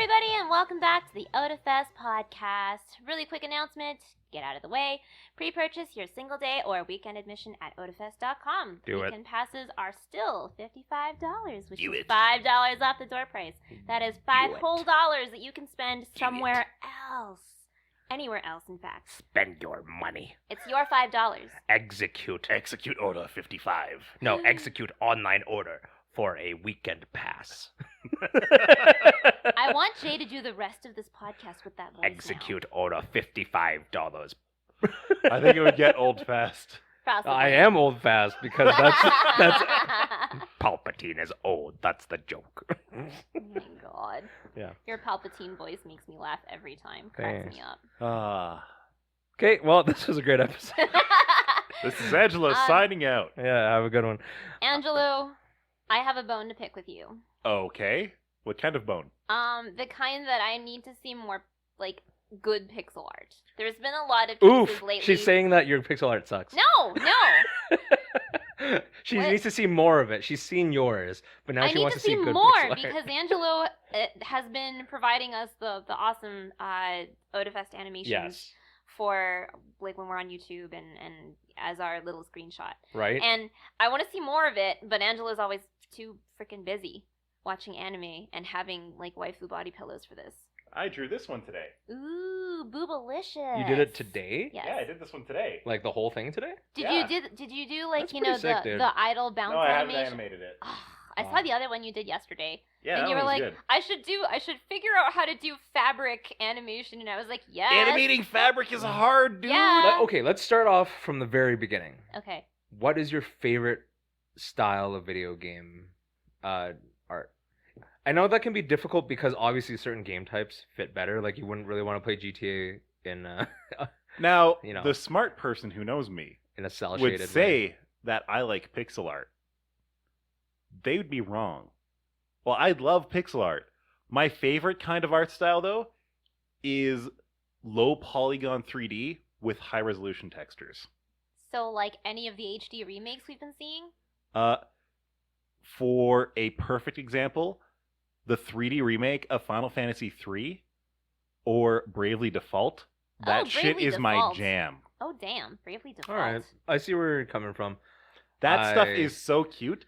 everybody, and welcome back to the Otafest podcast. Really quick announcement, get out of the way. Pre-purchase your single day or weekend admission at otafest.com. Do it. Weekend passes are still $55, which Do is it. $5 off the door price. That is $5 it. whole dollars that you can spend Do somewhere else. Anywhere else, in fact. Spend your money. It's your $5. Execute order 55. No, execute online order for a weekend pass. I want Jay to do the rest of this podcast with that voice Execute order $55. I think it would get old fast. Possibly. I am old fast because that's Palpatine is old. That's the joke. Oh my god. Yeah. Your Palpatine voice makes me laugh every time. Cracks Thanks. me up. Okay, well, this was a great episode. This is Angelo signing out. Yeah, have a good one. Angelo, I have a bone to pick with you. Okay. What kind of bone? The kind that I need to see more, like, good pixel art. There's been a lot of cases Oof, lately. she's saying that your pixel art sucks. No. She What? needs to see more of it. She's seen yours, but now I she need wants to to see see good more pixel art. because Angelo has been providing us the awesome Otafest animations Yes. for, like, when we're on YouTube and as our little screenshot. Right? And I want to see more of it, but Angela's always too freaking busy watching anime and having, like, waifu body pillows for this. I drew this one today. Ooh, boobalicious. You did it today? Yes. Yeah, I did this one today. Like the whole thing today? Yeah. Did you do, like, That's you know, pretty sick, dude. the idle bounce No, I haven't animation? animated it. I saw the other one you did yesterday. Yeah, and that you were one like, was good. I should figure out how to do fabric animation, and I was like, yes. Animating fabric is hard, dude. Yeah. Okay, let's start off from the very beginning. Okay. What is your favorite style of video game art? I know that can be difficult because obviously certain game types fit better. Like you wouldn't really want to play GTA in Now, You know. the smart person who knows me in a cell would shaded say that I like pixel art. They would be wrong. Well, I love pixel art. My favorite kind of art style, though, is low polygon 3D with high resolution textures. So, like any of the HD remakes we've been seeing? For a perfect example, the 3D remake of Final Fantasy III or Bravely Default, that shit Bravely is my Default. jam. Oh, damn. Bravely Default. All right, I see where you're coming from. That stuff I- is so cute.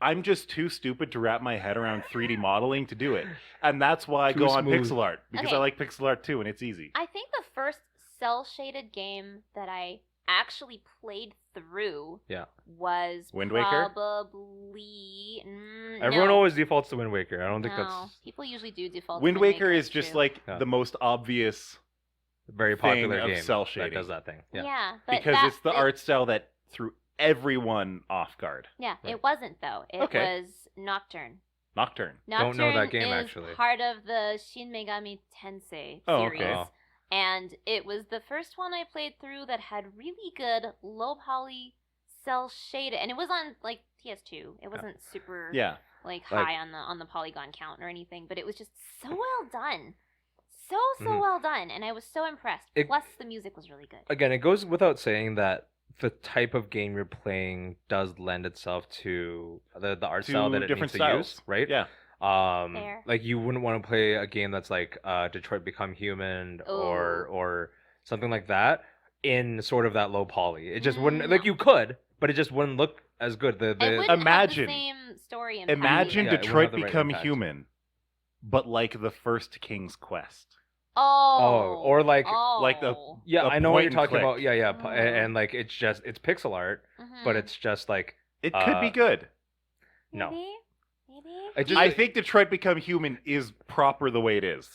I'm just too stupid to wrap my head around 3D modeling to do it. And that's why I Too go on smooth. pixel art, because Okay. I like pixel art too, and it's easy. I think the first cell-shaded game that I actually played through Yeah. was Wind Waker? probably... Everyone no. always defaults to Wind Waker. I don't think No. that's People usually do default to Wind Waker is that's just true. like Yeah. the most obvious, a very thing popular of game cell that shading. does that thing. Yeah. Yeah, but because that- it's the art style that threw everyone off guard. Yeah, Right. it wasn't though. It Okay. was Nocturne. Nocturne. Don't know that Nocturne game, is actually. part of the Shin Megami Tensei Oh, series. okay. Oh. And it was the first one I played through that had really good low poly cell shaded, and it was on like PS2. It wasn't super Yeah. like Like- high on the polygon count or anything, but it was just so well done. So Mhm. well done, and I was so impressed. It- Plus the music was really good. Again, it goes without saying that the type of game you're playing does lend itself to the art To style that it different needs to use, styles. right? Yeah. Fair. Like you wouldn't want to play a game that's like Detroit Become Human or something like that in sort of that low poly. It just wouldn't, like No. you could, but it just wouldn't look as good. It wouldn't Imagine- have the same story impact. Imagine Yeah, it wouldn't Detroit have the right Become impact. Human, but like the first King's Quest. Oh, or like- like the- yeah, A I know what you're point and talking click. about. Yeah, yeah, Oh. and like it's pixel art, but Mhm. it's just like It could be Uh, good. no. Maybe. it just I think Detroit Become Human is proper the way it is.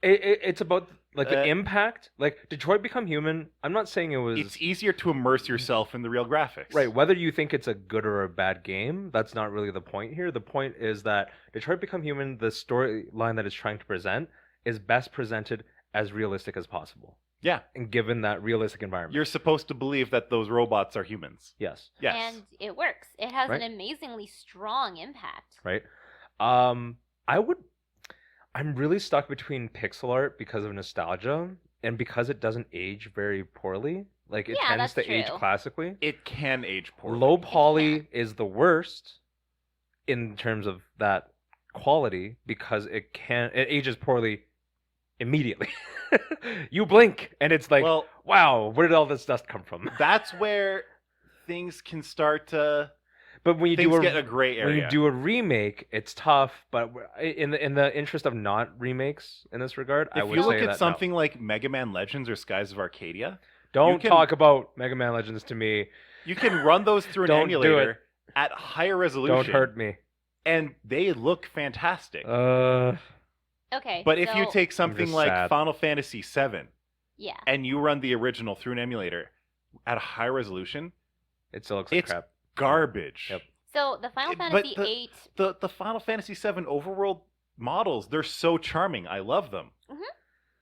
it's about like the Uh, impact. Like Detroit Become Human. I'm not saying it was It's easier to immerse yourself in the real graphics. right. Whether you think it's a good or a bad game, that's not really the point here. The point is that Detroit Become Human, the storyline that it's trying to present, is best presented as realistic as possible, Yeah. and given that realistic environment. You're supposed to believe that those robots are humans. Yes. Yes. And it works. It has Right. an amazingly strong impact. Right. I'm really stuck between pixel art because of nostalgia and because it doesn't age very poorly. Like it Yeah, tends that's to age true. classically. It can age poorly. Low poly is the worst in terms of that quality because it ages poorly immediately. You blink and it's like, Well, wow, where did all this dust come from? that's where things can start to But when you things do get a gray when area. you do a remake, it's tough. But in the interest of not remakes in this regard, I If would you say look that at something like Mega Man Legends or Skies of Arcadia, no. Don't can- talk about Mega Man Legends to me. you can run those through an Don't do emulator at higher resolution. Don't hurt me. And they look fantastic. Okay. But if you so- take something just like sad. Final Fantasy VII yeah. and you run the original through an emulator at a high resolution, It still looks like it's crap. garbage. Yep. So the Final But Fantasy VIII. The Final Fantasy VII overworld models, they're so charming. I love them.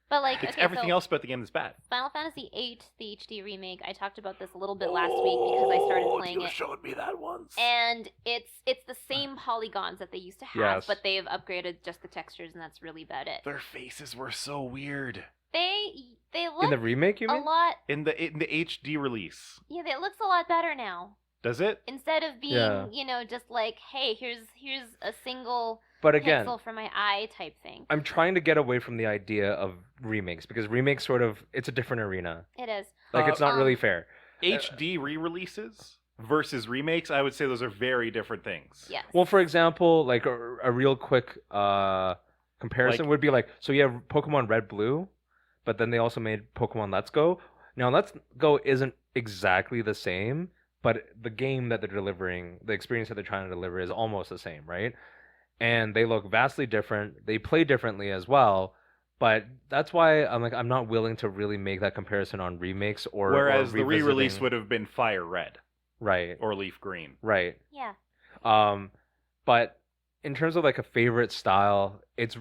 But like It's okay, everything so else about the game that's bad. Final Fantasy VIII, the HD remake. I talked about this a little bit last week because I started playing it. Showed me that once. And it's the same polygons that they used to have, Yes. but they've upgraded just the textures, and that's really about it. Their faces were so weird They In look the remake, you a mean? lot. in the HD release. Yeah, it looks a lot better now. Does it? Instead of being, Yeah. just like, hey, here's a single But again, pixel for my eye type thing. I'm trying to get away from the idea of remakes because remakes sort of it's a different arena. It is. Like it's not really Um, fair. HD re-releases versus remakes, I would say those are very different things. Yes. Well, for example, like a real quick comparison Like- would be like, so you have Pokemon Red Blue, but then they also made Pokemon Let's Go. Now Let's Go isn't exactly the same, but the game that they're delivering, the experience that they're trying to deliver is almost the same, right? And they look vastly different. They play differently as well. But that's why I'm not willing to really make that comparison on remakes or Whereas or the re-release revisiting- would have been Fire Red right, or Leaf Green. right. yeah. But in terms of like a favorite style, it's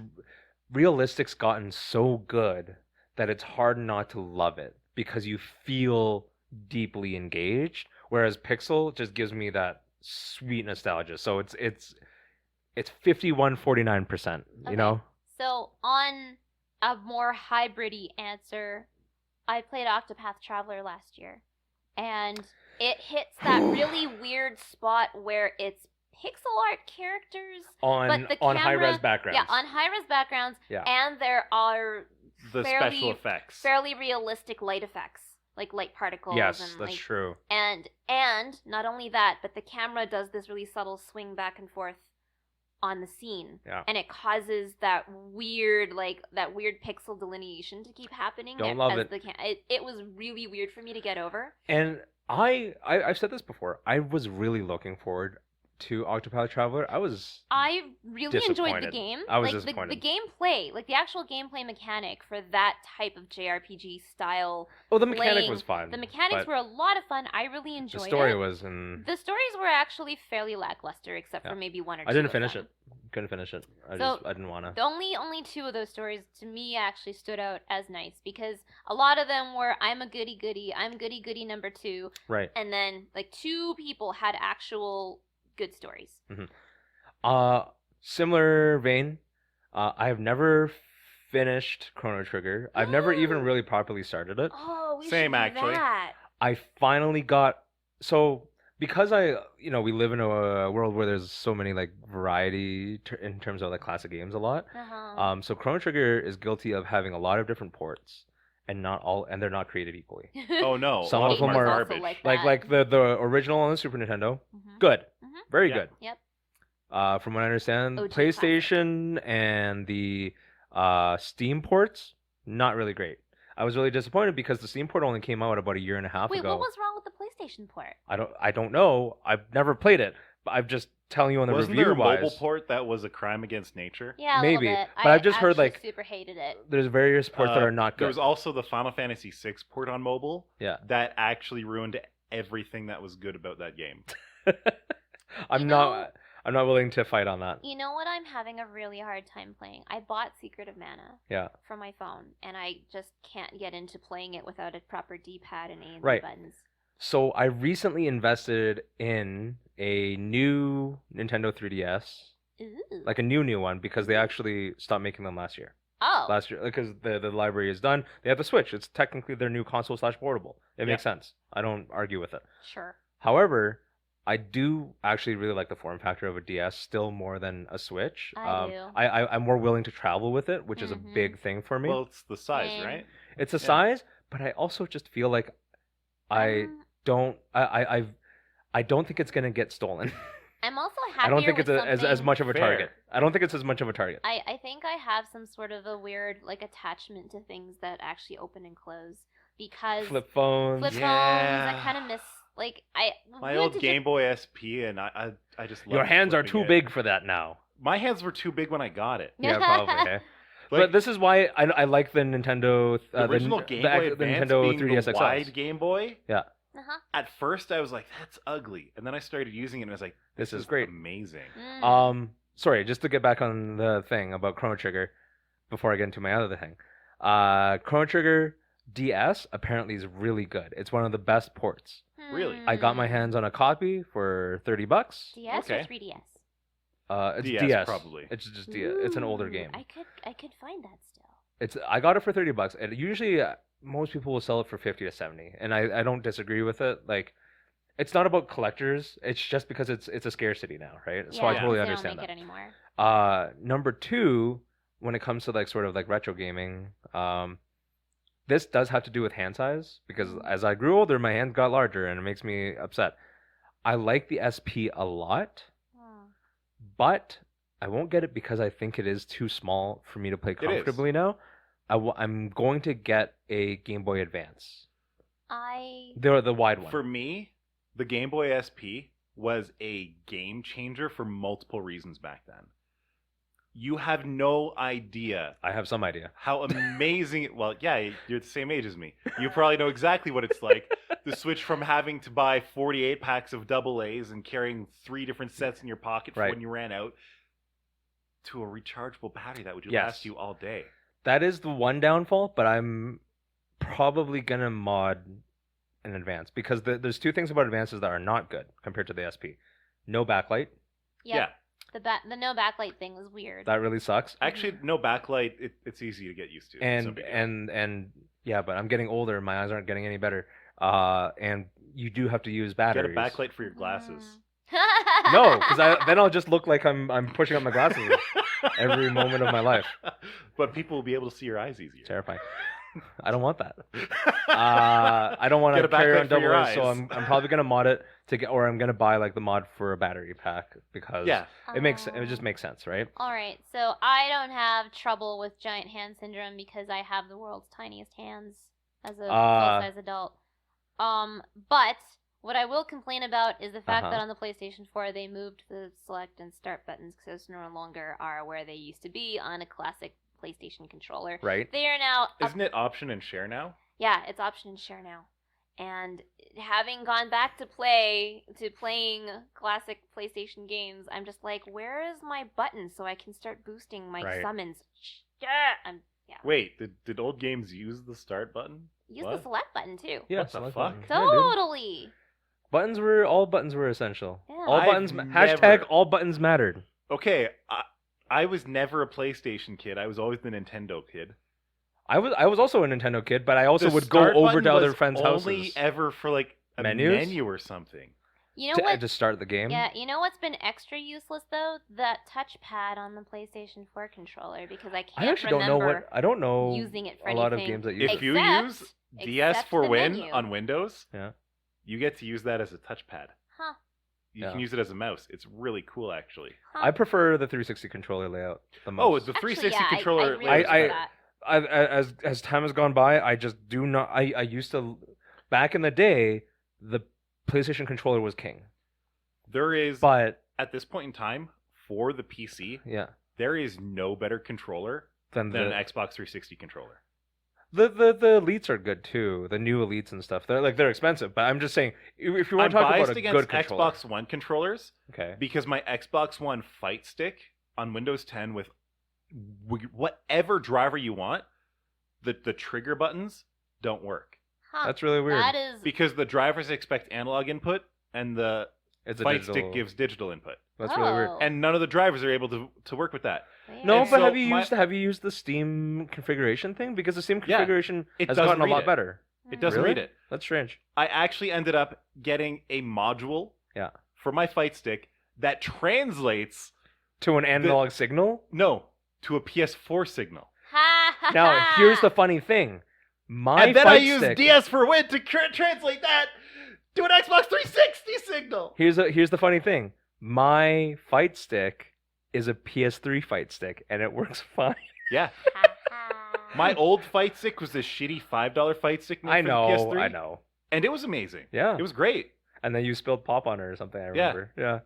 realistic's gotten so good that it's hard not to love it because you feel deeply engaged. Whereas Pixel just gives me that sweet nostalgia. So it's 51-49%. You Okay. know? So on a more hybridy answer, I played Octopath Traveler last year, and it hits that really weird spot where it's pixel art characters, On but the on high camera- res backgrounds. yeah, on high res backgrounds, Yeah. and there are The Fairly- special effects. fairly realistic light effects, like light particles. Yes, and that's like, true. And not only that, but the camera does this really subtle swing back and forth on the scene, Yeah. and it causes that weird pixel delineation to keep happening. Don't love as it. It was really weird for me to get over. And I've said this before. I was really looking forward to Octopath Traveler. I really enjoyed the Disappointed. game. I was like disappointed. the gameplay, like the actual gameplay mechanic for that type of JRPG style. well, the mechanic playing- was fun. The mechanics but were a lot of fun. I really enjoyed the story it. was and The stories were actually fairly lackluster, except Yeah. for maybe one or two. I didn't of finish them. it. Couldn't finish it. I So, didn't want to. The only two of those stories to me actually stood out as nice because a lot of them were I'm a goody goody, I'm goody goody number 2, Right. and then like 2 people had actual good stories. Similar vein. I have never finished Chrono Trigger. I've never even really properly started it. Oh, we Same, should do actually. that. I finally got because we live in a world where there's so many like variety in terms of like classic games a lot. Uh-huh. So Chrono Trigger is guilty of having a lot of different ports and they're not created equally. Oh no, Some a lot of them them are garbage. like Like the original on the Super Nintendo, Mhm. good, Mhm. very Yeah. good. Yep. From what I understand, OG PlayStation and the Steam ports, not really great. I was really disappointed because the Steam port only came out about a year and a half Wait, ago. what was wrong with the PlayStation port? I don't know. I've never played it, but I'm just telling you on the Wasn't there review a mobile wise. port that was a crime against nature? Yeah, a Maybe, little bit. but I've just heard, actually like, super hated it. There's various ports that Uh, are not There good. was also the Final Fantasy VI port on mobile Yeah. that actually ruined everything that was good about that game. I'm You not willing to fight on that. You know what I'm having a really hard time playing? I bought Secret of Mana Yeah. for my phone, and I just can't get into playing it without a proper D-pad and A and B Right. buttons. So I recently invested in a new Nintendo 3DS, Ooh. like a new one, because they actually stopped making them last year. Oh. Last year, because the library is done. They have the Switch. It's technically their new console / portable. It makes sense. I don't argue with it. Sure. However, I do actually really like the form factor of a DS still more than a Switch. I do. I'm more willing to travel with it, which is a Mhm. big thing for me. Well, it's the size, Same. right? It's a yeah. size, but I also just feel like I I'm- don't I don't think it's gonna get stolen. I'm also happier I don't think with it's as something- much of a Fair. target. I don't think it's as much of a target. I think I have some sort of a weird like attachment to things that actually open and close because Flip phones. flip phones. Yeah. I kind of miss like My we went old to Game Boy SP, and I just Your loved hands are flipping too it. big for that now. My hands were too big when I got it. Yeah, probably. Eh? Like, But this is why I like the Nintendo, the original Game Boy the Advance Nintendo being 3DS the XL. wide Game Boy. Uh-huh. At first, I was like, "That's ugly," and then I started using it, and I was like, This "This is great. amazing." Sorry, just to get back on the thing about Chrono Trigger before I get into my other thing. Chrono Trigger DS apparently is really good. It's one of the best ports. Really? I got my hands on a copy for $30. DS or Okay. 3DS? It's DS, DS probably. It's just DS. It's an older Ooh, game. I could find that still. I got it for $30, and usually most people will sell it for 50 to 70, and I don't disagree with it. Like, it's not about collectors. It's just because it's a scarcity now, right? So I Yeah, totally they understand don't that. make it anymore. Number two, when it comes to like sort of like retro gaming, this does have to do with hand size because as I grew older, my hands got larger, and it makes me upset. I like the SP a lot, Hmm. but I won't get it because I think it is too small for me to play is. comfortably now. I'm going to get a Game Boy Advance. They're the wide one. For me, the Game Boy SP was a game changer for multiple reasons back then. You have no idea I have some idea. how amazing. Well, yeah, you're the same age as me. You probably know exactly what it's like. The switch from having to buy 48 packs of double A's and carrying 3 different sets in your pocket for Right. when you ran out to a rechargeable battery that would Yes. last you all day. That is the one downfall, but I'm probably gonna mod an Advance because there's two things about Advances that are not good compared to the SP. No backlight. Yeah. The no backlight thing was weird. That really sucks. Actually, no backlight. It's easy to get used to. It's no And big deal. and yeah, but I'm getting older. My eyes aren't getting any better. And you do have to use get batteries. a backlight for your glasses. No, because then I'll just look like I'm pushing up my glasses every moment of my life. But people will be able to see your eyes easier. Terrifying. I don't want that. I don't want Get to a carry backlight on for your double A's, so eyes. I'm probably gonna mod it to get, or I'm gonna buy like the mod for a battery pack because Yeah. it just makes sense, right? All right, so I don't have trouble with giant hand syndrome because I have the world's tiniest hands as a full-size adult. But what I will complain about is the fact that on the PlayStation 4 they moved the select and start buttons because those no longer are where they used to be on a classic PlayStation controller. Right. They are now Isn't it option and share now? Yeah, it's option and share now. And having gone back to playing classic PlayStation games, I'm just like, where is my button so I can start boosting my Right. summons? Yeah. Wait, did old games use the start button? Use What? the select button too. Yeah. What the select fuck? button. Yeah, dude. Totally. All buttons were essential. Yeah. All I've buttons never- hashtag all buttons mattered. Okay, I was never a PlayStation kid. I was always the Nintendo kid. I was also a Nintendo kid, but I also The would go start over button to other was friends' only houses ever for like a Menus? menu or something. You know what? to start the game. Yeah, you know what's been extra useless though? That touchpad on the PlayStation 4 controller because I can't I actually don't know remember I don't know using it for a lot of anything. games that use If it. you use DS except for the Win menu. on Windows, Yeah. you get to use that as a touchpad. Huh. You Yeah. can use it as a mouse. It's really cool, actually. Huh. I prefer the 360 controller layout the most. Oh, the Actually, 360 yeah, controller. I really layout's prefer better. that. as time has gone by, I just do not. I used to back in the day, the PlayStation controller was king. There is, But at this point in time, for the PC, yeah, there is no better controller then than an the Xbox 360 controller. the elites are good too. The new elites and stuff. They're expensive, but I'm just saying if you want I'm to talk biased about a against good controller, Xbox One controllers okay, because my Xbox One Fight Stick on Windows 10 with whatever driver you want, the trigger buttons don't work Huh. that's really weird. That is because the drivers expect analog input and the It's a Fight digital. Stick gives digital input, That's really weird. Oh. and none of the drivers are able to work with that. No, And but so have you my- used the Steam configuration thing? Because the Steam Yeah, configuration it has doesn't gotten a read lot it. better. It doesn't Really? read it. That's strange. I actually ended up getting a module Yeah. for my fight stick that translates To an analog signal? to a PS4 signal. Ha ha Now, ha. here's the funny thing. My And then fight I use stick, DS for Win to translate that to an Xbox 360 signal. Here's the funny thing. My fight stick is a PS3 fight stick, and it works fine. Yeah. Ha ha. My old fight stick was this shitty $5 fight stick made I for know, the PS3. I know. And it was amazing. Yeah. It was great. And then you spilled pop on it or something, I remember. Yeah.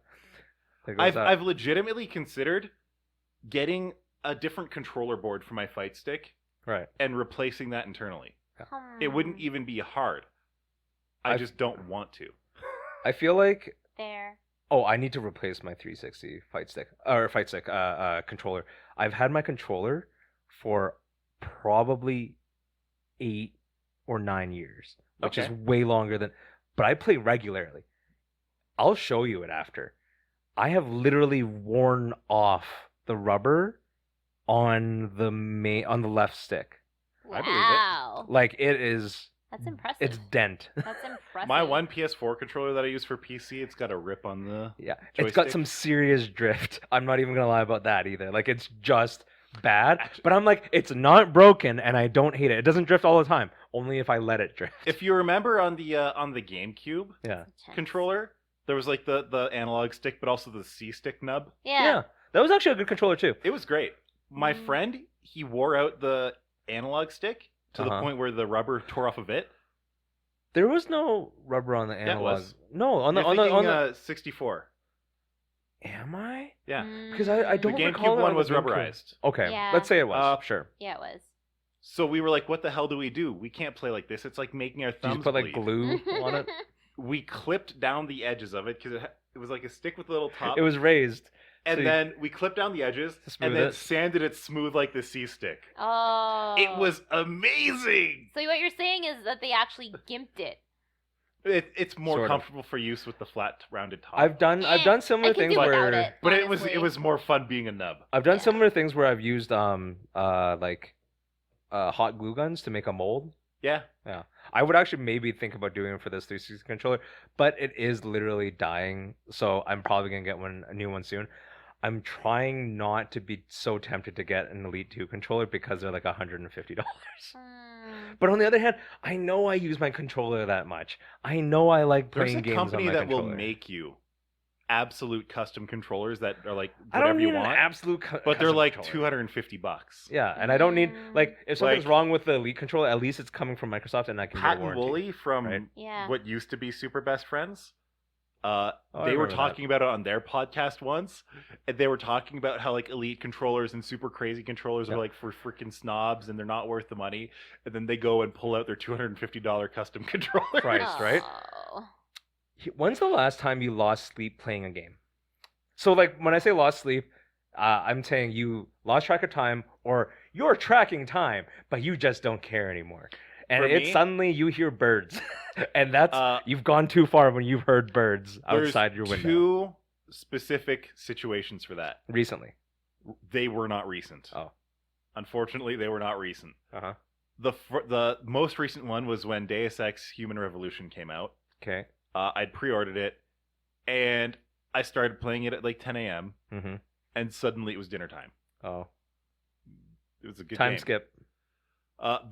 I've legitimately considered getting a different controller board for my fight stick Right. and replacing that internally. Hmm. It wouldn't even be hard. I I've- just don't want to. I feel like There. oh, I need to replace my 360 controller. I've had my controller for probably 8 or 9 years, which is Okay. way longer than. But I play regularly. I'll show you it after. I have literally worn off the rubber on the left stick. I believe it. Wow. Like it is. That's impressive. It's dent. That's impressive. My one PS4 controller that I use for PC, it's got a rip on the... Yeah, it's got Joystick? some serious drift. I'm not even gonna lie about that either. Like it's just bad. Actually- But I'm like, it's not broken, and I don't hate it. It doesn't drift all the time. Only if I let it drift. If you remember on the GameCube Yeah. controller, there was like the analog stick, but also the C stick nub. Yeah. That was actually a good controller too. It was great. My Mm. friend, he wore out the analog stick to the Uh-huh. point where the rubber tore off of it. There was no rubber on the it analog. was. No, on the You're on the thinking, on the. 64. Am I? Yeah. Because I The don't GameCube recall it one on was the GameCube. rubberized. Okay, Yeah. let's say it was. Sure. Yeah, it was. So we were like, what the hell do? We can't play like this. It's like making our Did you thumbs put like bleed. glue on it? We clipped down the edges of it because it was like a stick with a little top. It was raised. and so you- then we clipped down the edges To smooth and then it. sanded it smooth like the C stick. Oh. It was amazing. So what you're saying is that they actually gimped it. It's more Sort of. comfortable for use with the flat, rounded top. I've done Eh, similar I can things do without where it, but honestly. it was more fun being a nub. I've done Yeah. similar things where I've used hot glue guns to make a mold. Yeah. I would actually maybe think about doing it for this 360 controller, but it is literally dying, so I'm probably gonna get a new one soon. I'm trying not to be so tempted to get an Elite 2 controller because they're like $150. Hmm. But on the other hand, I know I use my controller that much. I know I like There's playing a games company on my that will controller. make you absolute custom controllers that are like I whatever don't you need an want, absolute but they're custom like controller. $250. Yeah, and I don't need like if something's Like- wrong with the Elite controller, at least it's coming from Microsoft and I can Pat get a and warranty. Wooly from right? Yeah. what used to be Super Best Friends, Oh, I they were remember that. talking about it on their podcast once, and they were talking about how like Elite controllers and super crazy controllers Yeah. are like for freaking snobs and they're not worth the money, and then they go and pull out their $250 custom controller. Price, right? Oh. When's the last time you lost sleep playing a game? So, like, when I say lost sleep, I'm saying you lost track of time or you're tracking time, but you just don't care anymore. And For it's me- suddenly you hear birds. And that's, Uh, you've gone too far when you've heard birds There's outside your window. two specific situations for that. Recently. They were not recent. Oh. Unfortunately, they were not recent. Uh-huh. The most recent one was when Deus Ex Human Revolution came out. Okay. I'd pre-ordered it, and I started playing it at like 10 a.m. Mm-hmm. and suddenly it was dinner time. Oh. It was a good Time game. skip.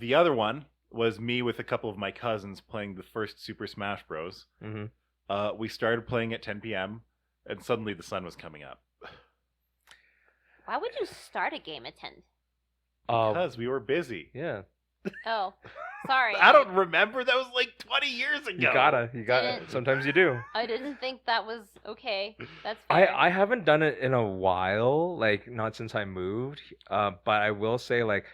The other one was me with a couple of my cousins playing the first Super Smash Bros. Mm-hmm. We started playing at 10 p.m. and suddenly the sun was coming up Why would you start a game at 10? because we were busy. Yeah. Oh, sorry. I don't remember. That was like 20 years ago. You gotta. Didn't- Sometimes you do. I didn't think that was okay. That's fair. I haven't done it in a while, like not since I moved. But I will say like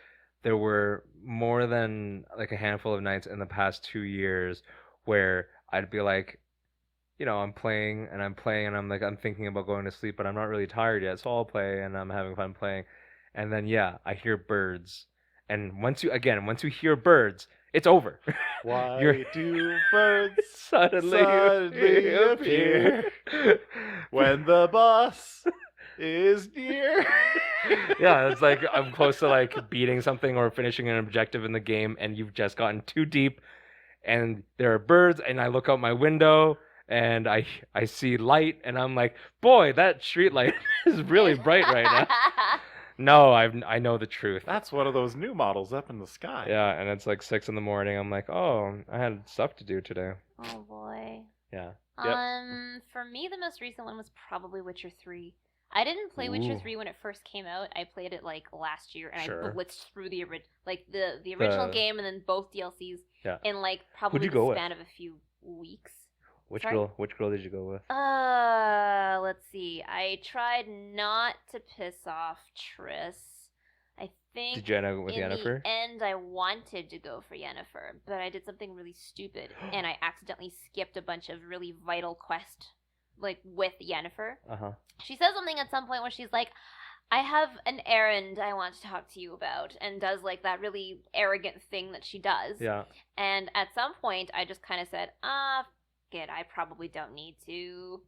there were more than like a handful of nights in the past 2 years where I'd be like, you know, I'm playing and I'm like I'm thinking about going to sleep, but I'm not really tired yet, so I'll play and I'm having fun playing. And then yeah, I hear birds. And once you hear birds, it's over. Why You're- do birds Suddenly appear when the boss is near? Yeah, it's like I'm close to like beating something or finishing an objective in the game, and you've just gotten too deep, and there are birds, and I look out my window, and I see light, and I'm like, boy, that street light is really bright right now. No, I know the truth. That's one of those new models up in the sky. Yeah, and it's like 6 a.m. I'm like, oh, I had stuff to do today. Oh boy. Yeah. For me, the most recent one was probably Witcher 3. I didn't play Witcher Ooh. 3 when it first came out. I played it like last year, and Sure. I blitzed through the original game and then both DLCs in like probably Who'd you the go with? span of a few weeks. Which Sorry? girl did you go with? Let's see. I tried not to piss off Triss. I think Did you end up with in Yennefer? the end I wanted to go for Yennefer, but I did something really stupid and I accidentally skipped a bunch of really vital quests like with Yennefer. Uh-huh. She says something at some point where she's like, I have an errand I want to talk to you about, and does like that really arrogant thing that she does. Yeah. And at some point I just kind of said, it, I probably don't need to.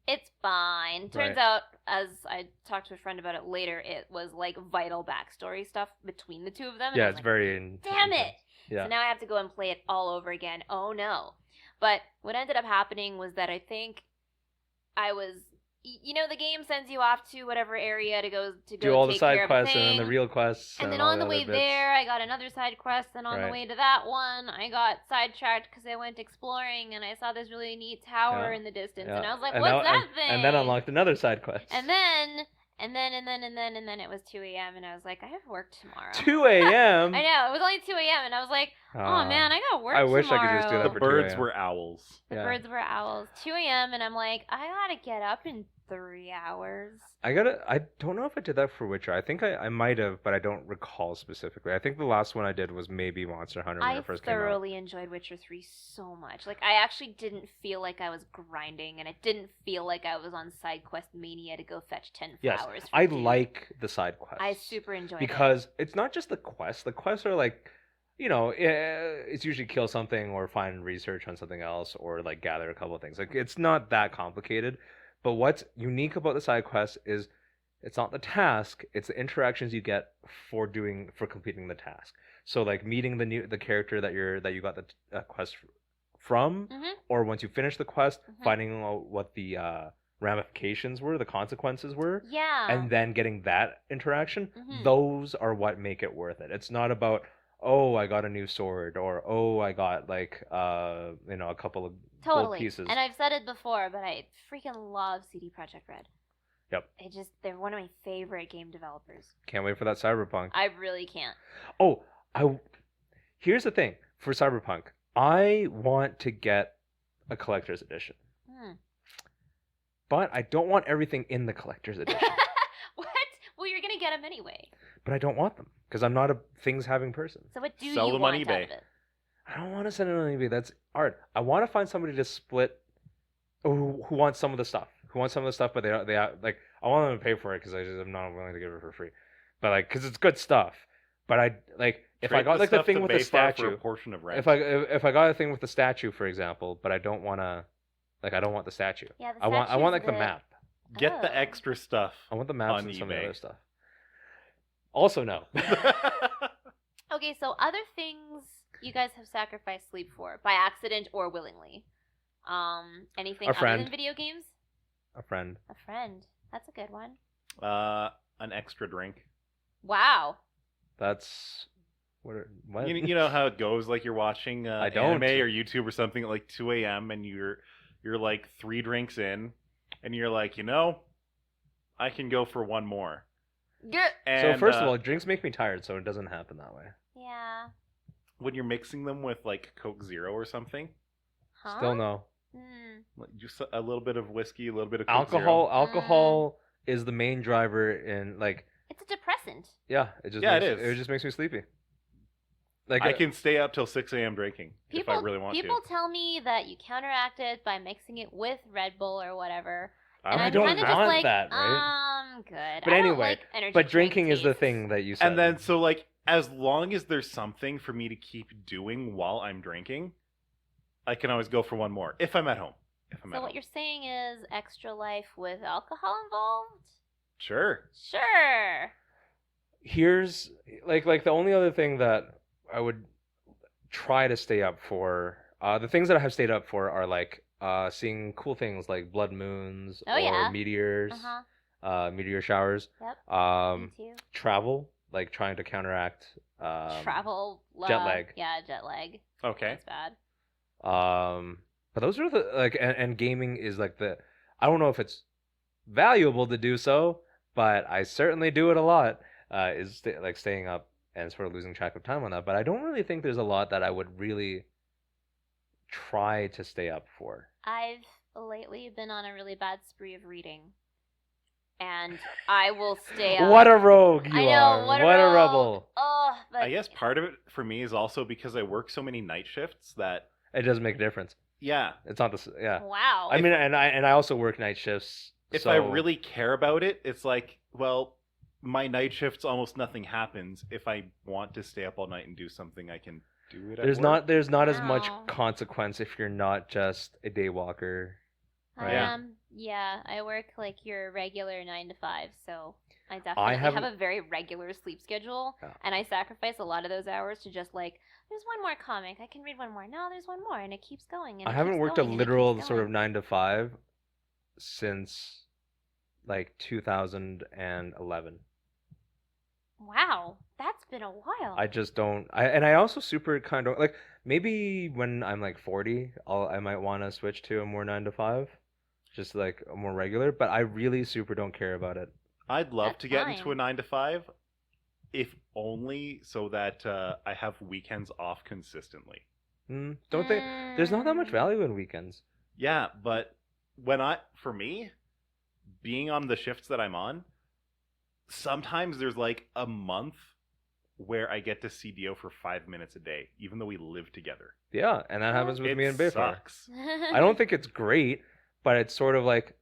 It's fine. Turns out, as I talked to a friend about it later, it was like vital backstory stuff between the two of them. And I Yeah, was it's like, very... damn it! Yeah. So now I have to go and play it all over again. Oh no. But what ended up happening was that I think I was... You know, the game sends you off to whatever area to go do all the take side care quests of a and then the thing. real quests. And then all on the other way bits. there, I got another side quest. And on the Right. way to that one, I got sidetracked because I went exploring and I saw this really neat tower Yeah. in the distance. Yeah. And I was like, And what's now- that thing? And then unlocked another side quest. And then it was 2 a.m. and I was like, I have work tomorrow. 2 a.m.? I know, it was only 2 a.m. and I was like, oh man, I got work I tomorrow. wish I could just do that The for birds 2 a.m. were owls. The Yeah. birds were owls. 2 a.m. and I'm like, I gotta get up in 3 hours. I don't know if I did that for Witcher. I think I might have, but I don't recall specifically. I think the last one I did was maybe Monster Hunter when I it first came out. thoroughly enjoyed Witcher 3 so much. Like, I actually didn't feel like I was grinding, and it didn't feel like I was on side quest mania to go fetch 10 Yes, flowers. for I dude. like the side quests. I super enjoyed it. because it's not just the quests. The quests are like, you know, it's usually kill something or find research on something else or like gather a couple of things. Like it's not that complicated. But what's unique about the side quests is it's not the task; it's the interactions you get for completing the task. So like meeting the character that you got the quest from, Mhm. or once you finish the quest, Mhm. finding out what the ramifications were, the consequences were, Yeah. and then getting that interaction. Mhm. Those are what make it worth it. It's not about, oh, I got a new sword, or oh, I got like a couple of gold Totally. pieces. And I've said it before, but I freaking love CD Projekt Red. Yep. They're one of my favorite game developers. Can't wait for that Cyberpunk. I really can't. Oh, here's the thing for Cyberpunk. I want to get a collector's edition, but I don't want everything in the collector's edition. What? Well, you're gonna get them anyway. But I don't want them because I'm not a things having person. So what do Sell you them on want eBay. out of it? I don't want to send it on eBay. That's art. I want to find somebody to split, who wants some of the stuff. Who wants some of the stuff, but they like. I want them to pay for it because I'm not willing to give it for free. But like, because it's good stuff. But I like if I Trade got like the stuff thing to with the Bayfar for statue. a portion of rent. If I got a thing with the statue, for example, but I don't want to, like I don't want the statue. Yeah, the I want statue's like the map. Get Oh. the extra stuff. I want the maps on and some of the eBay. other stuff. Also, no. Okay, so other things you guys have sacrificed sleep for, by accident or willingly. Anything A other friend. than video games? A friend. A friend. That's a good one. An extra drink. Wow. That's what? You know how it goes. Like you're watching I don't. anime or YouTube or something at like 2 a.m. and you're like 3 drinks in, and you're like, I can go for one more. Good. And, so first of all, drinks make me tired, so it doesn't happen that way. Yeah. when you're mixing them with like Coke Zero or something, Huh? Still no. like just a little bit of whiskey, a little bit of Coke Alcohol. Zero. Alcohol is the main driver in like. It's a depressant. Yeah, it just. Yeah, makes, it is. It just makes me sleepy. Like I can stay up till 6 a.m. drinking if I really want people to. tell me that you counteract it by mixing it with Red Bull or whatever. And I I'm don't kinda want just like, that, right? good. But I don't anyway, like energy but drink drinking is the tastes. thing that you said. And then so like as long as there's something for me to keep doing while I'm drinking, I can always go for one more if I'm at home. So what you're saying is extra life with alcohol involved? Sure. Sure. here's like the only other thing that I would try to stay up for. The things that I have stayed up for are like seeing cool things like blood moons Oh, or yeah. meteors, Uh-huh. meteor showers. Yep. Me too. Travel, like trying to counteract Travel. jet lag. Yeah, jet lag. Okay. That's bad. But those are the like, and gaming is like the. I don't know if it's valuable to do so, but I certainly do it a lot. Like staying up and sort of losing track of time on that. But I don't really think there's a lot that I would really try to stay up for. I've lately been on a really bad spree of reading. And I will stay up. What a rogue you I know, are! what a What a rogue. rebel! Oh, but I guess part of it for me is also because I work so many night shifts that It doesn't make a difference. yeah, It's not yeah. wow. I mean, and I also work night shifts. if so I really care about it, it's like, well, my night shifts almost nothing happens. If I want to stay up all night and do something, I can do it. At work. there's not as much Wow. consequence if you're not just a day walker. I Yeah. am. Yeah, I work like your regular 9 to 5, so I definitely have haven't- a very regular sleep schedule, Yeah. and I sacrifice a lot of those hours to just like, there's one more comic, I can read one more. No, there's one more, and it keeps going. And I it haven't keeps worked a going, and it keeps literal sort of going. 9 to 5 since like 2011. Wow, that's been a while. I just don't. I also super kind of like maybe when I'm like 40, I might want to switch to a more 9 to 5, just like a more regular. But I really super don't care about it. I'd love That's to get into a fine. 9 to 5, if only so that I have weekends off consistently. Don't think there's not that much Mm. value in weekends. Yeah, but for me, being on the shifts that I'm on, sometimes there's like a month where I get to CDO for 5 minutes a day, even though we live together. Yeah, and that happens with It me and Bayfar. sucks. I don't think it's great, but it's sort of like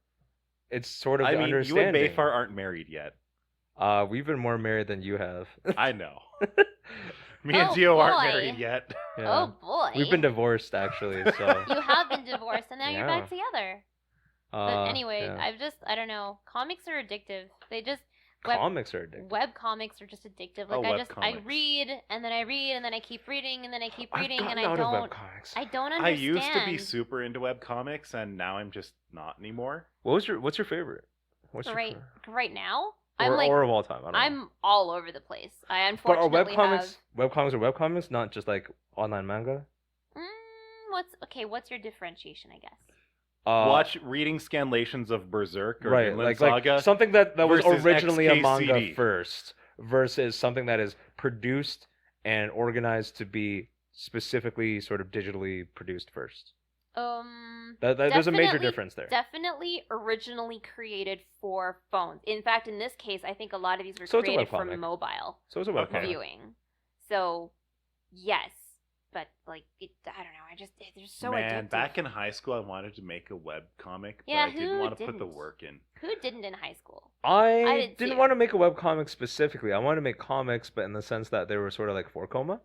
it's sort of I the mean, you and understanding. Bayfar aren't married yet. We've been more married than you have. I know. Me and Oh, Gio aren't boy. married yet. Yeah. Oh boy. We've been divorced actually, so You have been divorced, and now you're Yeah. back together. But anyway, yeah. I don't know. Comics are addictive. They just web, Comics are addictive. web comics are just addictive. Oh, Like I webcomics. read and then I read and then I keep reading and then I keep reading I've and gotten I out of don't webcomics. I don't I understand. used to be super into webcomics, and now I'm just not anymore. What's your favorite? What's your right favorite? right now. Or, I'm like or of all time. I don't know. I'm all over the place. I But are unfortunately webcomics webcomics are webcomics, not just like online manga? have. What's your differentiation? I guess. Watch reading scanlations of Berserk or right, Vinland like Saga. something that was versus originally a manga XKCD. first, versus something that is produced and organized to be specifically sort of digitally produced first. There's a major Definitely- difference there. Definitely originally created for phones. In fact, in this case, I think a lot of these were So it's a created for webcomic. mobile So it's a Okay. webcomic. viewing. So, yes, but like I don't know. They're so Man, addictive. back in high school, I wanted to make a web comic, but Yeah, I didn't who want to put the didn't? work in. Who didn't in high school? I did didn't too. want to make a webcomic specifically. I wanted to make comics, but in the sense that they were sort of like 4-coma.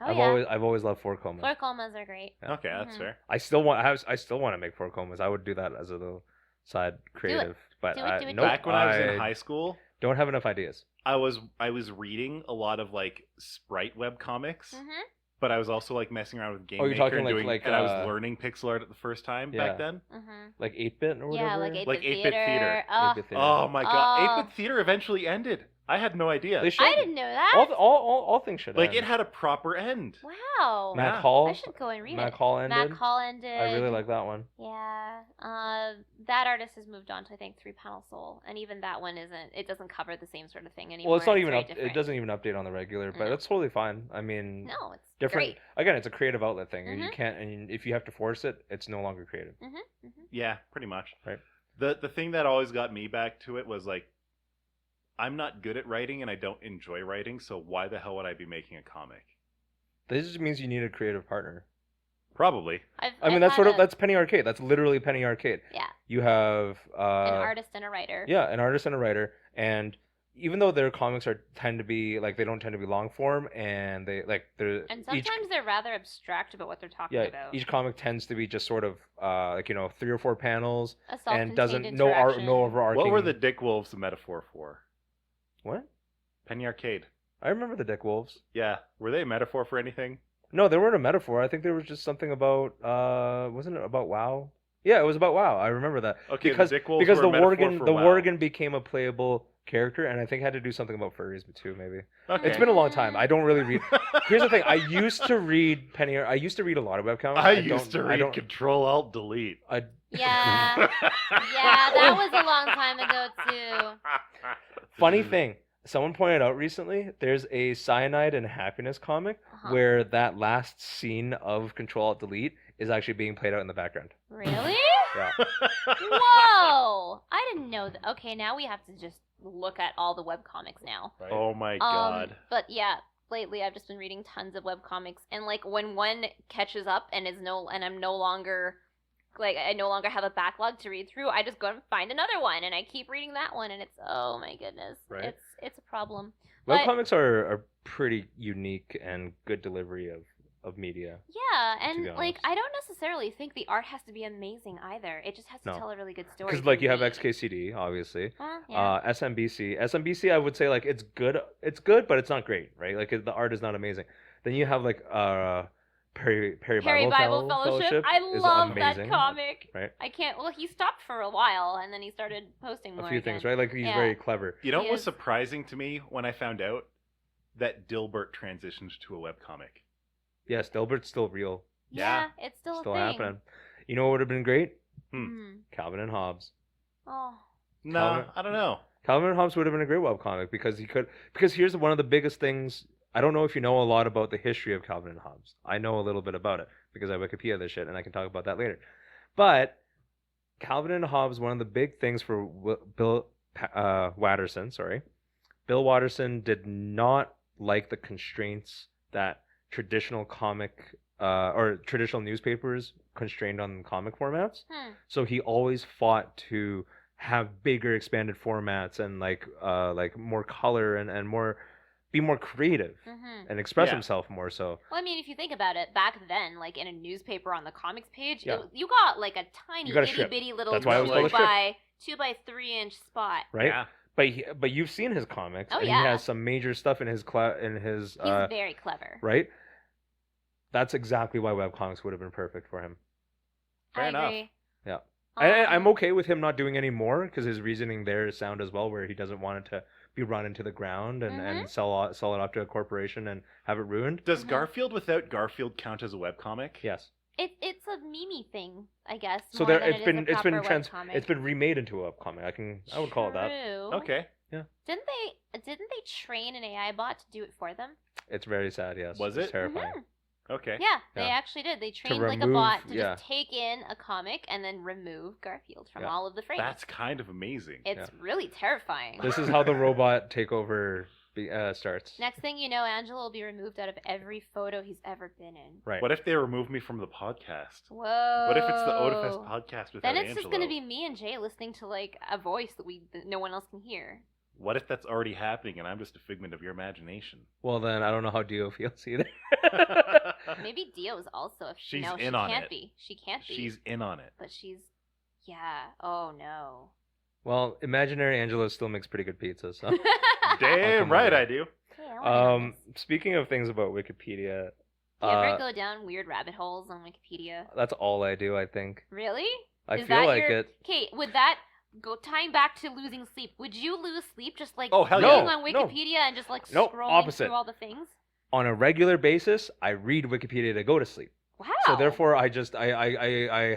Oh I've always loved 4-coma. Floor comas are great. Okay, that's Mhm. fair. I still want to make 4-comas. I would do that as a little side creative. But Do it, I, do it, do nope, it. Back when I was in high school, don't have enough ideas. I was reading a lot of like sprite web comics, Mm-hmm. but I was also like messing around with Game Oh, you're Maker talking and like- doing, like, and I was learning pixel art at the first time Yeah. back then. Mm-hmm. Like 8-bit or whatever. Yeah, like 8-bit Like 8-bit theater. theater. Oh, 8-bit theater. Oh my god, Oh. 8-bit theater eventually ended. I had no idea. They should. I didn't know that. All things should Like end. it had a proper end. Wow. Ma- Mac Yeah. Hall. I should go and read Mac it. Hall ended. Mac Hall ended. I really like that one. Yeah. That artist has moved on to I think 3-Panel Soul, and even that one isn't. It doesn't cover the same sort of thing anymore. Well, it's not even very up. It different. doesn't even update on the regular, but No. that's totally fine. I mean, No, it's different. great. Again, it's a creative outlet thing. You Mhm. can't, and if you have to force it, it's no longer creative. Mm-hmm. Mm-hmm. Yeah, pretty much. Right. The thing that always got me back to it was like, I'm not good at writing and I don't enjoy writing, so why the hell would I be making a comic? This just means you need a creative partner. Probably. I mean, that's Penny Arcade. That's literally Penny Arcade. Yeah. You have An artist and a writer. Yeah, an artist and a writer, and even though their comics tend to be like they don't tend to be long form, and they're And sometimes they're rather abstract about what they're talking about. each comic tends to be just sort of 3 or 4 panels A self-contained and doesn't no interaction. overarching. What were the Dick Wolves a metaphor for? what? Penny Arcade. I remember the Dick Wolves. Yeah. Were they a metaphor for anything? No, they weren't a metaphor. I think there was just something about wasn't it about WoW? Yeah, it was about WoW. I remember that. Okay, because the Dick Wolves because were the a metaphor Worgen for the WoW. Worgen became a playable character, and I think had to do something about furries too. Maybe Okay. it's been a long time. I don't really read. Here's the thing: I used to read Penny. I used to read a lot of webcomics. I don't- used to I read don't. Control Alt Delete. I, Yeah. Yeah, that was a long time ago too. Funny thing, someone pointed out recently. There's a Cyanide and Happiness comic Uh-huh. where that last scene of Control Alt Delete is actually being played out in the background. Really? Yeah. Whoa! I didn't know that. Okay, now we have to just look at all the webcomics now. Right. Oh my god. But yeah, lately I've just been reading tons of webcomics, and like when one catches up and I'm no longer like I no longer have a backlog to read through, I just go and find another one, and I keep reading that one, and it's oh my goodness, Right. it's a problem. But- Webcomics are pretty unique and good delivery of media. Yeah, be and like honest. I don't necessarily think the art has to be amazing either. It just has to No. tell a really good story. Because like for you have me. XKCD, obviously. Yeah. SMBC, I would say like it's good, but it's not great, right? Like the art is not amazing. Then you have like Perry Bible Fellowship. I is love that amazing, comic. right? I can't. Well, he stopped for a while, and then he started posting more. A few again. things, right? Like he's Yeah. very clever. You know He what was is. surprising to me when I found out that Dilbert transitioned to a webcomic? Yes, Dilbert's still real, Yeah, it's still, still a thing. happening. You know what would have been great? Mm. Calvin and Hobbes. Oh. No, Calvin- I don't know. Calvin and Hobbes would have been a great webcomic because here's one of the biggest things. I don't know if you know a lot about the history of Calvin and Hobbes. I know a little bit about it because I Wikipedia this shit, and I can talk about that later. But Calvin and Hobbes, one of the big things for Bill Watterson, Bill Watterson did not like the constraints that traditional comic or traditional newspapers constrained on comic formats. So he always fought to have bigger expanded formats and like more color and more be more creative and express Yeah. himself more so. Well, I mean, if you think about it, back then, like in a newspaper on the comics page, Yeah. you got like a tiny You got a itty strip. bitty little That's why it was called a strip. 2 by 3 inch spot. Right? Yeah. But you've seen his comics Oh, and yeah. he has some major stuff in his He's very clever. right? That's exactly why webcomics would have been perfect for him. Fair I enough. agree. Yeah. Um, I'm okay with him not doing any more because his reasoning there is sound as well, where he doesn't want it to be run into the ground and sell it off to a corporation and have it ruined. Does Mhm. Garfield without Garfield count as a webcomic? Yes. It's a meme thing, I guess. So more there, than it's it is been a it's been proper webcomic. it's been remade into a webcomic. I would call it that. True. Okay. Didn't they train an AI bot to do it for them? It's very sad. Yes. Was It's it? terrifying. Mhm. Okay. Yeah, they Yeah. actually did. They trained like a remove- bot to yeah. just take in a comic and then remove Garfield from Yeah. all of the frames. That's kind of amazing. It's really terrifying. This is how the robot takeover starts. Next thing you know, Angela will be removed out of every photo he's ever been in. Right. What if they remove me from the podcast? Whoa. What if it's the Otafest podcast without Then it's Angelo? just gonna be me and Jay listening to like a voice that no one else can hear. What if that's already happening and I'm just a figment of your imagination? Well, then I don't know how Dio feels either. Maybe Dio is also. If She's no, in she on can't it. be. She can't be. She's in on it. But she's. Yeah. Oh no. Well, imaginary Angelo still makes pretty good pizza. So. Damn come right over. I do. Okay, I wanna know this. Speaking of things about Wikipedia, Do you ever go down weird rabbit holes on Wikipedia? that's all I do. I think Really? I Is feel that like your... it. Okay, would that go tying back to losing sleep? Would you lose sleep just like Oh, hell going yeah. on No. Wikipedia and just like No, scrolling opposite. through all the things? On a regular basis, I read Wikipedia to go to sleep. Wow. So therefore, I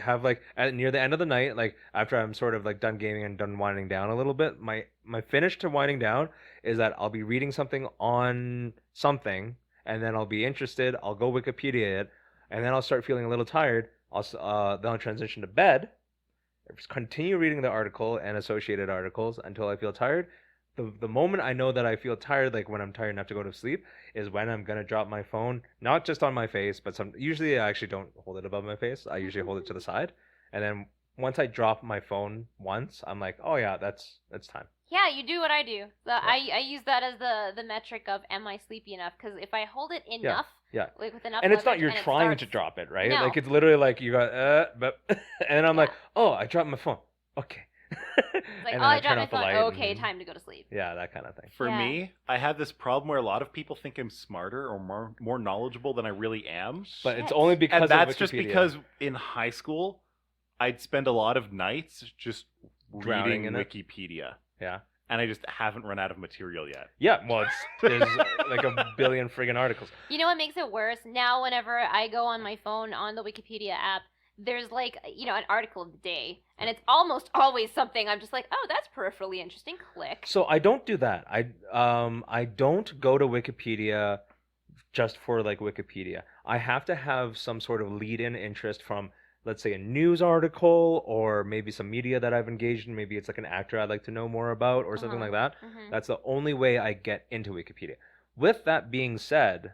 have like near the end of the night, like after I'm sort of like done gaming and done winding down a little bit, my finish to winding down is that I'll be reading something on something, and then I'll be interested. I'll go Wikipedia it, and then I'll start feeling a little tired. Then I'll transition to bed, continue reading the article and associated articles until I feel tired. The moment I know that I feel tired, like when I'm tired enough to go to sleep, is when I'm gonna drop my phone, not just on my face, but usually I actually don't hold it above my face. I usually hold it to the side, and then once I drop my phone once, I'm like, oh yeah, that's time. Yeah, you do what I do. I use that as the metric of am I sleepy enough? Because if I hold it enough, yeah. like with enough, And it's not leverage you're and it trying to starts- drop it, right? No. Like it's literally like you got but and then I'm Yeah. like, oh, I dropped my phone. Okay. It's like, And oh, then I turn dropped my off the phone. light Okay, and- time to go to sleep. Yeah, that kind of thing. For Yeah. me, I have this problem where a lot of people think I'm smarter or more knowledgeable than I really am. But it's Shit. only because And that's of just Wikipedia. because in high school, I'd spend a lot of nights just Drowning reading in it? Wikipedia, Yeah. and I just haven't run out of material yet. Yeah, well, there's like a billion friggin' articles. You know what makes it worse? Now, whenever I go on my phone on the Wikipedia app, there's like, an article of the day, and it's almost always something I'm just like, oh, that's peripherally interesting. Click. So I don't do that. I don't go to Wikipedia just for like Wikipedia. I have to have some sort of lead-in interest from, let's say, a news article or maybe some media that I've engaged in. Maybe it's like an actor I'd like to know more about or something like that. Mhm. That's the only way I get into Wikipedia. With that being said,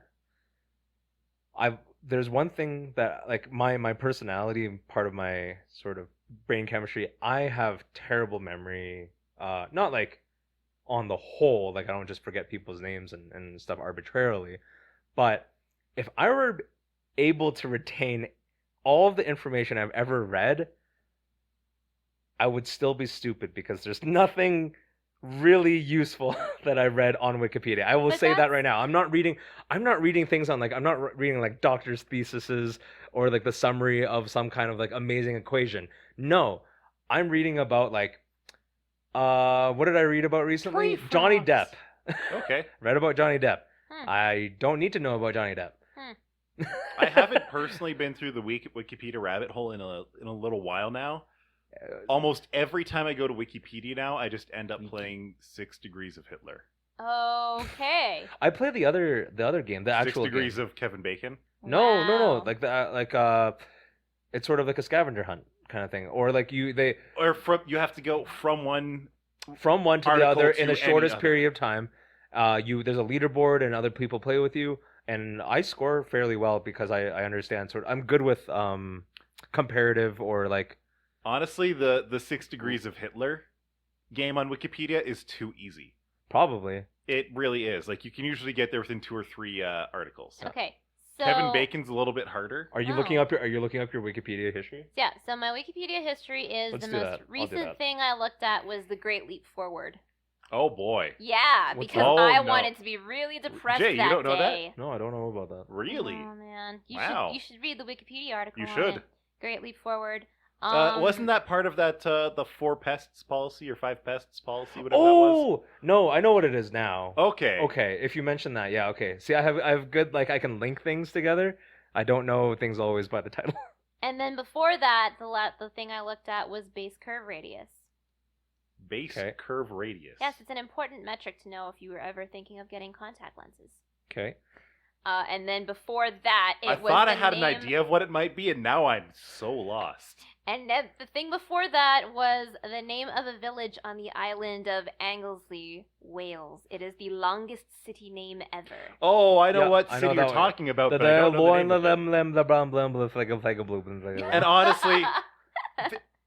there's one thing that, like, my personality and part of my sort of brain chemistry, I have terrible memory. Not like on the whole, like I don't just forget people's names and stuff arbitrarily, but if I were able to retain all of the information I've ever read, I would still be stupid because there's nothing really useful that I read on Wikipedia. I will But say that that's- right now. I'm not reading things on, like, I'm not reading like doctor's theses or like the summary of some kind of like amazing equation. No, I'm reading about like what did I read about recently? Tree Johnny frogs. Depp. Okay. Read about Johnny Depp. Hmm. I don't need to know about Johnny Depp. I haven't personally been through the Wikipedia rabbit hole in a little while now. Almost every time I go to Wikipedia now, I just end up playing 6 Degrees of Hitler. Okay. I play the other game, the 6 actual Degrees game. of Kevin Bacon. No, Wow. like it's sort of like a scavenger hunt kind of thing, or like you have to go from one. from one to the Article other to in the any shortest other. period of time. There's a leaderboard and other people play with you, and I score fairly well because I understand I'm good with comparative or like. Honestly, the 6 Degrees of Hitler game on Wikipedia is too easy. Probably. It really is. Like, you can usually get there within 2 or 3 articles. Okay. So Kevin Bacon's a little bit harder. Are you Oh. looking up your Wikipedia history? Yeah, so my Wikipedia history is Let's the do most that. I'll do recent that. thing I looked at was the Great Leap Forward. Oh boy. Yeah, What's because that? Oh, I no. wanted to be really depressed Jay, you that don't know that? day. No, I don't know about that. Really? Oh man, Wow. you should read the Wikipedia article. You on should. it. Great Leap Forward. Wasn't that part of that the 4 pests policy or 5 pests policy, whatever that was? Oh no, I know what it is now. Okay. Okay, if you mention that, yeah, okay. See, I have good, like, I can link things together. I don't know things always by the title. And then before that, the thing I looked at was base curve radius. Base Okay. curve radius. Yes, it's an important metric to know if you were ever thinking of getting contact lenses. Okay. And then before that, I it was thought I the had an name- idea of what it might be, and now I'm so lost. And then the thing before that was the name of a village on the island of Anglesey, Wales. It is the longest city name ever. Oh, I know Yeah, what I know city you're that one. talking about, The but I don't know the name of it. And honestly,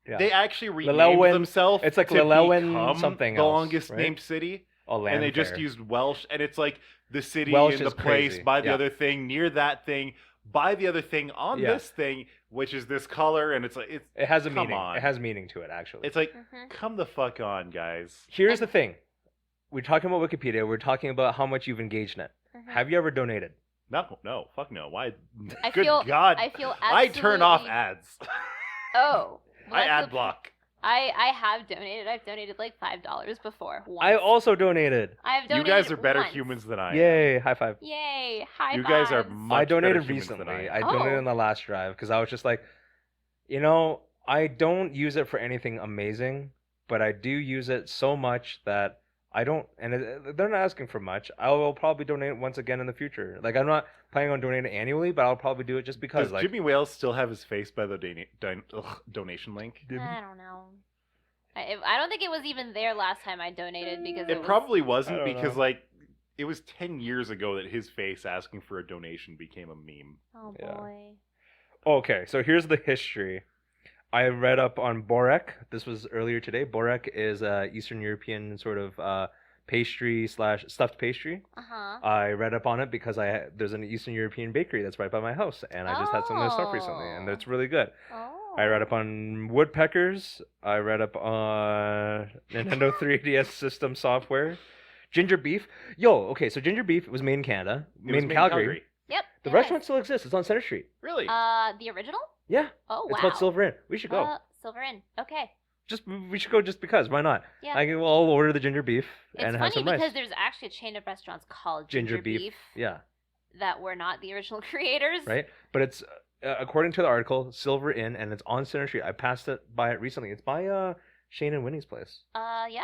Yeah. they actually renamed Llewellyn- themselves it's like to Llewellyn become something the else, longest right? named city, Oh, and they just Landfair. used Welsh, and it's like the city Welsh in the is place crazy. by the Yeah. other thing, near that thing, by the other thing, on Yeah. this thing, which is this color, and it's like It has a come meaning. on. It has meaning to it, actually. it's like Mhm. come the fuck on, guys. Here's the thing. We're talking about Wikipedia. We're talking about how much you've engaged in it. Mhm. Have you ever donated? No, fuck no. Why? I Good feel- God, I feel I turn off absolutely- ads. Oh. well, I feel ad pr- block. I have donated. I've donated like $5 before. Once. I also donated. I've You donated guys are better once. humans than I am. Yay! High five. Yay! High You guys are fives. much I better donated humans than recently. I I am. donated Oh. in the last drive because I was just like, I don't use it for anything amazing, but I do use it so much that I don't, and they're not asking for much. I will probably donate once again in the future. Like, I'm not planning on donating annually, but I'll probably do it just because. Does Like, Jimmy Wales still have his face by the donation link? I don't know. I don't think it was even there last time I donated because It was, probably I wasn't don't because know. like it was 10 years ago that his face asking for a donation became a meme. Oh Yeah. boy. Okay, so here's the history. I read up on Borek. This was earlier today. Borek is Eastern European sort of pastry / stuffed pastry. Uh huh. I read up on it because there's an Eastern European bakery that's right by my house, and I just had some of their stuff recently, and Oh. it's really good. Oh. I read up on woodpeckers. I read up on Nintendo 3DS system software. Ginger beef. Okay, so ginger beef was made in Canada, It made was in made in Calgary. Calgary. Yep. The it restaurant is. still exists. It's on Center Street. Really? The original? Yeah. Oh, It's wow. called Silver Inn. We should go. Silver Inn. Okay. We should go just because. Why not? Yeah. We'll all order the ginger beef It's and have funny some because rice. there's actually a chain of restaurants called Ginger Ginger beef. Beef Yeah. that were not the original creators. Right. But it's according to the article, Silver Inn, and it's on Center Street. I passed by it recently. It's by Shane and Winnie's place. Yeah.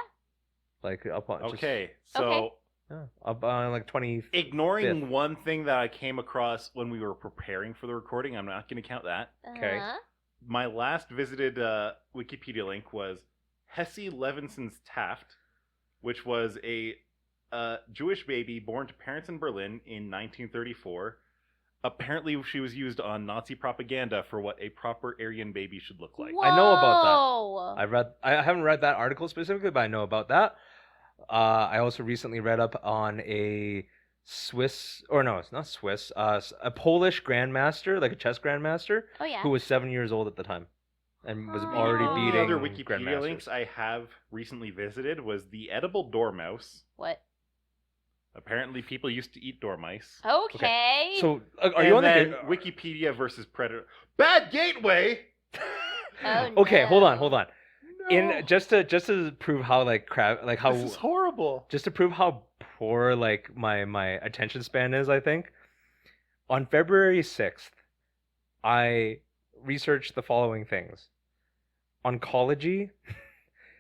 Like up on. Okay, so Okay. Yeah, up on like 20. ignoring Fifth. one thing that I came across when we were preparing for the recording, I'm not going to count that. Okay. Uh-huh. My last visited Wikipedia link was Hesse Levinson's Taft, which was a Jewish baby born to parents in Berlin in 1934. Apparently, she was used on Nazi propaganda for what a proper Aryan baby should look like. I know about Whoa. that. I haven't read that article specifically, but I know about that. I also recently read up on a Swiss, or no, it's not Swiss, a Polish grandmaster, like a chess grandmaster, Oh, yeah. who was 7 years old at the time, and was Oh. already The The beating other Wikipedia grandmasters. links I have recently visited was the edible dormouse. What? Apparently, people used to eat dormice. Okay. So, are And you on then the? Wikipedia versus Predator? Bad gateway. Oh, Okay, hold on. No. In just to prove how like crap, like how This is horrible. just to prove how poor like my attention span is, I think on February 6th, I researched the following things: oncology,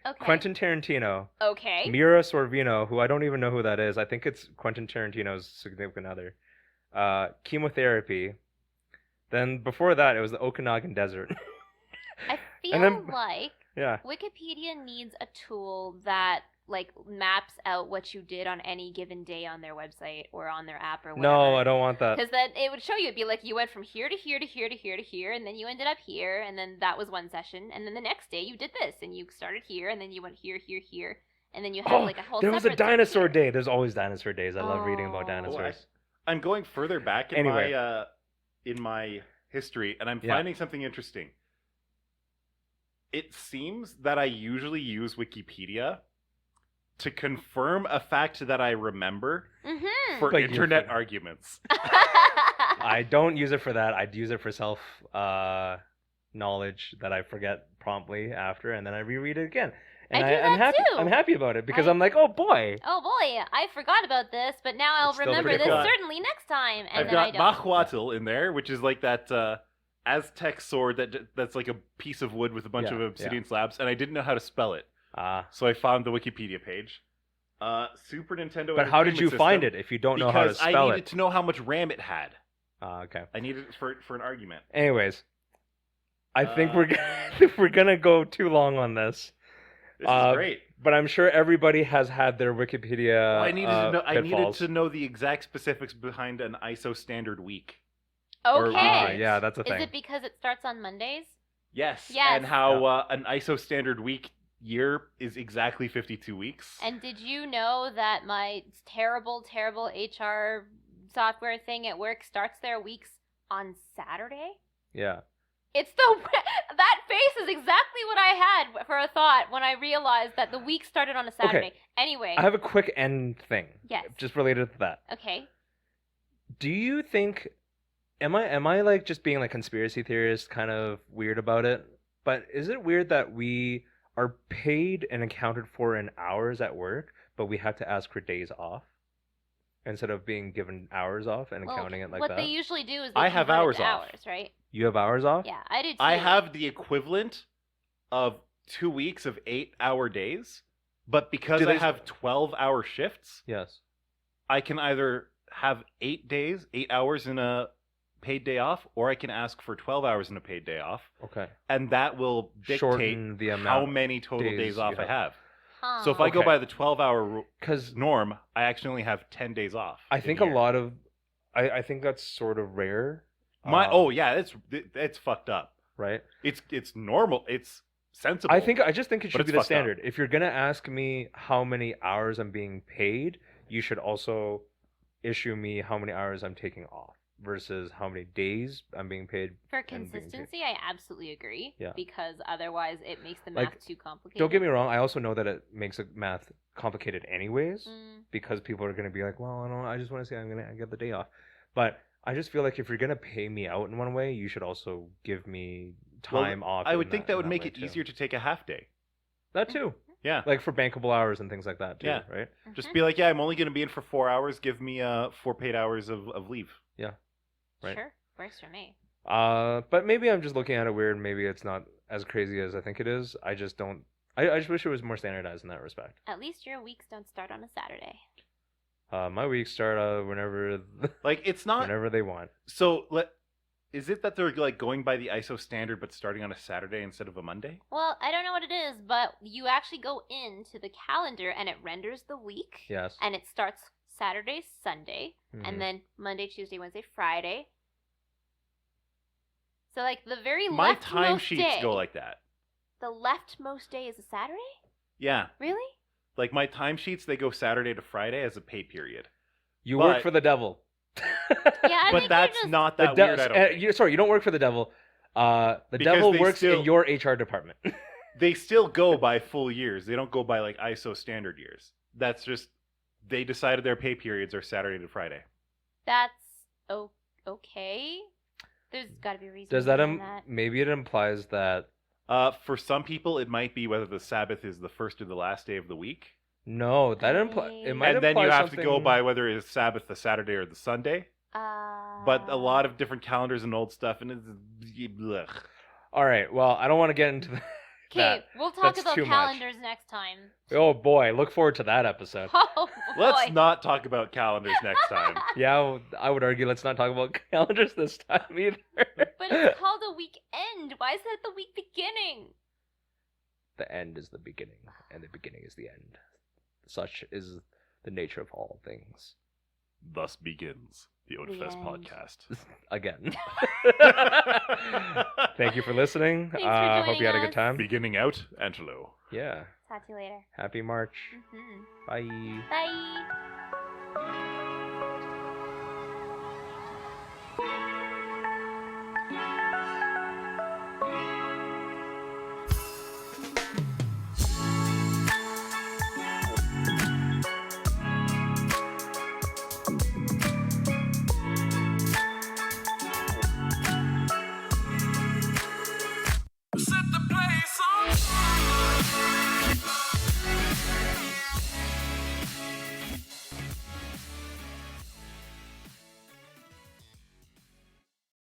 Okay. Quentin Tarantino, Okay. Mira Sorvino, who I don't even know who that is. I think it's Quentin Tarantino's significant other. Chemotherapy. Then before that, it was the Okanagan Desert. I feel And then- like Yeah. Wikipedia needs a tool that like maps out what you did on any given day on their website or on their app or whatever. No, I don't want that. Because then it would show you, it'd be like you went from here to here to here to here to here, and then you ended up here, and then that was one session, and then the next day you did this, and you started here, and then you went here, here, here, and then you had Oh, like a whole. there was a separate section dinosaur here. day. There's always dinosaur days. I love reading about Oh. dinosaurs. I'm going further back in Anyway. my in my history, and I'm Yeah. finding something interesting. It seems that I usually use Wikipedia to confirm a fact that I remember Mhm. for But you internet forget. arguments. I don't use it for that. I'd use it for self knowledge that I forget promptly after, and then I reread it again. And I do I'm that happy. too. I'm happy about it because I- I'm like, oh boy. Oh boy, I forgot about this, but now I'll It's still remember pretty this cool. certainly next time. And I've then I got don't. Nahuatl in there, which is like that Aztec sword that's like a piece of wood with a bunch Yeah, of obsidian slabs, and I didn't know how to spell it, so I found the Wikipedia page. Super Nintendo. But how did you Entertainment find System, it if you don't know how to Because I spell needed it? to know how much RAM it had. Okay. I needed it for an argument. Anyways, I think Uh, we're gonna go too long on this. This is great. But I'm sure everybody has had their Wikipedia. Well, I needed pitfalls. to know the exact specifics behind an ISO standard week. Okay. Yeah, that's a Is thing. it because it starts on Mondays? Yes. Yes. And how an ISO standard week year is exactly 52 weeks. And did you know that my terrible, terrible HR software thing at work starts their weeks on Saturday? Yeah. It's that face is exactly what I had for a thought when I realized that the week started on a Saturday. Anyway. I have a quick end thing. Yes. Just related to that. Okay. Do you think am I like just being like conspiracy theorist kind of weird about it? But is it weird that we are paid and accounted for in hours at work, but we have to ask for days off instead of being given hours off and accounting it like what that? they usually do is they I have convert it hours to off. hours, right? You have hours off? Yeah, I do too. I have the equivalent of 2 weeks of 8-hour days, but because Do I they- have 12-hour shifts, Yes. I can either have 8 days, 8 hours in a paid day off, or I can ask for 12 hours in a paid day off, Okay. and that will dictate Shorten the how amount many total days days you off I have. have. Huh. So if I go Okay. by the 12-hour Because norm, I actually only have 10 days off. I in think a a year. lot of I think that's sort of rare. Yeah, it's fucked up. Right. It's normal. It's sensible. I just think it But should it's be the fucked up. standard. If you're gonna ask me how many hours I'm being paid, you should also issue me how many hours I'm taking off versus how many days I'm being paid. For and being paid. consistency, I absolutely agree. Yeah. Because otherwise it makes the Like, math too complicated. Don't get me wrong. I also know that it makes the math complicated anyways Mm. because people are gonna be like, well, I just want to say I get the day off, but I just feel like if you're gonna pay me out in one way, you should also give me Well, time off. I in would think that would in make way it too. easier to take a half day. That too, Yeah. like for bankable hours and things like that too, Yeah. right? Just be like, yeah, I'm only going to be in for 4 hours. Give me 4 paid hours of leave. right. Sure, works for me. But maybe I'm just looking at it weird. Maybe it's not as crazy as I think it is. I just don't. I just wish it was more standardized in that respect. At least your weeks don't start on a Saturday. My weeks start whenever Like, it's not. whenever they want. So, is it that they're like going by the ISO standard but starting on a Saturday instead of a Monday? Well, I don't know what it is, but you actually go into the calendar and it renders the week. Yes. And it starts Saturday, Sunday, Mhm. and then Monday, Tuesday, Wednesday, Friday. So, like, the very My leftmost timesheets day, go like that. the leftmost day is a Saturday? Yeah. Really? Like, my timesheets, they go Saturday to Friday as a pay period. You But- work for the devil. Yeah, I But think that's you're just... not The that weird, I don't think. sorry, you don't work for the devil. The Because devil they works still- in your HR department. They still go by full years. They don't go by, like, ISO standard years. That's just, they decided their pay periods are Saturday to Friday. That's okay. There's got to be a reason Does that, behind that. maybe it implies that For some people, it might be whether the Sabbath is the first or the last day of the week. no, that it might And then imply you have to go something- by whether it's Sabbath the Saturday or the Sunday. But a lot of different calendars and old stuff, and it's... Blech. All right, well, I don't want to get into Okay, that. we'll talk that's about too much. calendars next time. Oh boy, look forward to that episode. Oh boy. Let's not talk about calendars next time. Yeah, I would argue let's not talk about calendars this time either. But it's called a weekend. Why is that the week beginning? The end is the beginning, and the beginning is the end. Such is the nature of all things. Thus begins the Otafest end. podcast. Again. Thank you for listening. Thanks for Hope joining you had a us. good time. Beginning out, Angelo. Yeah. Talk to you later. Happy March. Hmm. Bye. Bye.